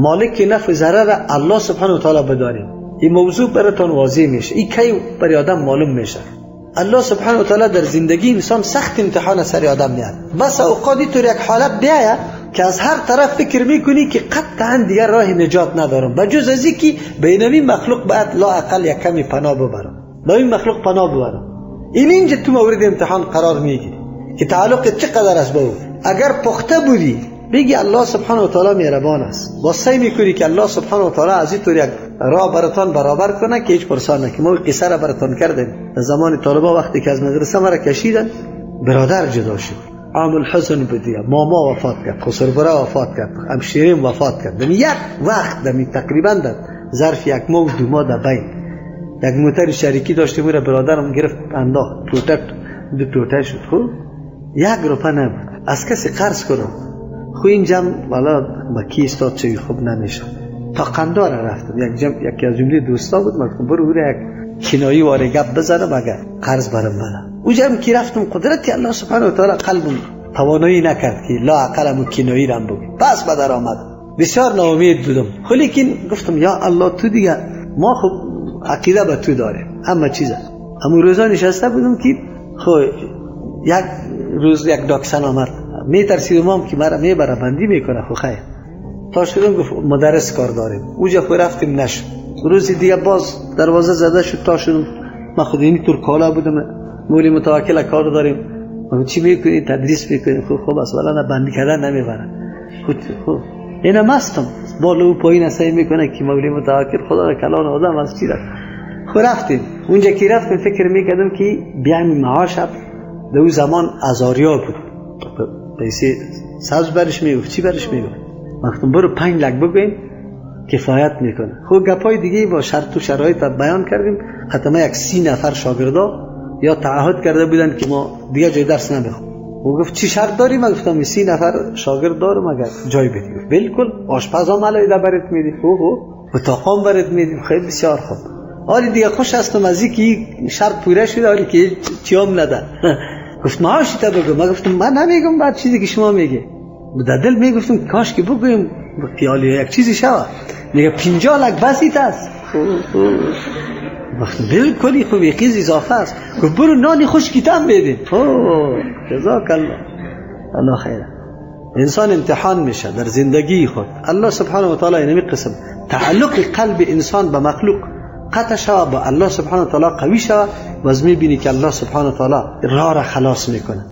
مالک نفع ضرر الله سبحانه و تعالی بدانید. این موضوع براتون واضح میشه. این کی برای آدم معلوم میشه. الله سبحانه و تعالی در زندگی انسان سخت امتحان سر آدم میاد. بس اوقاتی تو یک حالت بیاید که از هر طرف فکر میکنی که قطعا دیگر راه نجات ندارم، بجز از اینکه به این مخلوق باید لا اقل یک کمی پناه ببرم، با این مخلوق پناه ببرم. اینجا تو مورد امتحان قرار میگیری که تعلق چقدر است با او. اگر پخته بودی بگی الله سبحانه و تعالی مهربان است، با سعی میکنی که الله سبحانه و تعالی از این طور یک راه براتون برابر کنه که هیچ پرسان نکنی. ما قصه را براتون کردیم در زمان طالبا، وقتی که از مدرسه مرا کشیدن، برادر جدا شد، عامل حزن بودی، ماما وفات کرد، خسربرا وفات کرد، همشیرین وفات کرد. در یک وقت در تقریبا در ظرف یک ماه و 2 ماه در بین یک موتر شریکی داشته بود، برادرم گرفت انداخت، دو توته شد. خب 1 روپیه نبود، از کسی قرض کنم. خو این جمع والا با کی استاد چه خوب نمیشه. تا قندار رفتم، یکی از جمله دوستا بود، من برو یک کنایی واره گپ بزنم اگر قرض برم بده. او جمع کی رفتم، قدرتی الله سبحانه و تعالی قلبم توانایی نکرد که لا عقلم کنایی رم بگی. پس بدر آمد، بسیار ناامید بودم. لیکن گفتم یا الله تو دیگه، ما خب عقیده به تو داره همه چیز. همون روزا نشسته بودم که خب یک روز یک دکتر آمد، میترسیدم که مرا میبره بندی میکنه. خب خیر تا شدم گفت مدرس کار داریم. اونجا خود رفتیم نشد. روزی دیگه باز دروازه زده شد تا شدم. من خود اینی طور کالا بودم، مولی متوکل کار داریم. من چی میکنی؟ تدریس میکنیم. خب بس ولی نه بندی کردن نمیبره. خب اینا مستم بالا و پایین سعی میکنه که مولی متوکل خدا را کلان آدم از چی رفت. خب رفتیم. اونجا که رفتیم فکر میکردم که بیایم معاش در اون زمان ازاریا بود، پیسه سبز برش میگفت، چی برش میگفت. وقتم برو 5 لک بگویم کفایت میکنه. خب گپای دیگه با شرط و شرایط بیان کردیم. حتما یک 30 نفر شاگردا یا تعهد کرده بودن که ما دیگه جای درس نمیخونیم. او گفت چی شرط داری؟ من گفتم 30 نفر شاگرد دارم اگر جای بدی. بالکل آشپزا ملایده برات میدیم، و طاقم برات میدیم. خیلی بسیار خوب. حالی دیگه خوش هستم از اینکه شرط پوره شده، حالی که چیام ندن. گفت معاشی تا بگو. من گفتم من نمیگم بعد چیزی که شما میگه. در دل میگفتم کاش که بگویم خیالی یک چیزی شود. میگه 50 لک بسیط است. بالکل خوب یکیز اضافه است. گفت برو نانی خشکیتم بدین. جزاک الله خیر. انسان امتحان میشه در زندگی خود. الله سبحانه و تعالی اینمی قسم تعلق قلب انسان به مخلوق قطع شود، با الله سبحانه و تعالی قوی شود، و از میبینی که الله سبحانه و تعالی راه را خلاص میکنه.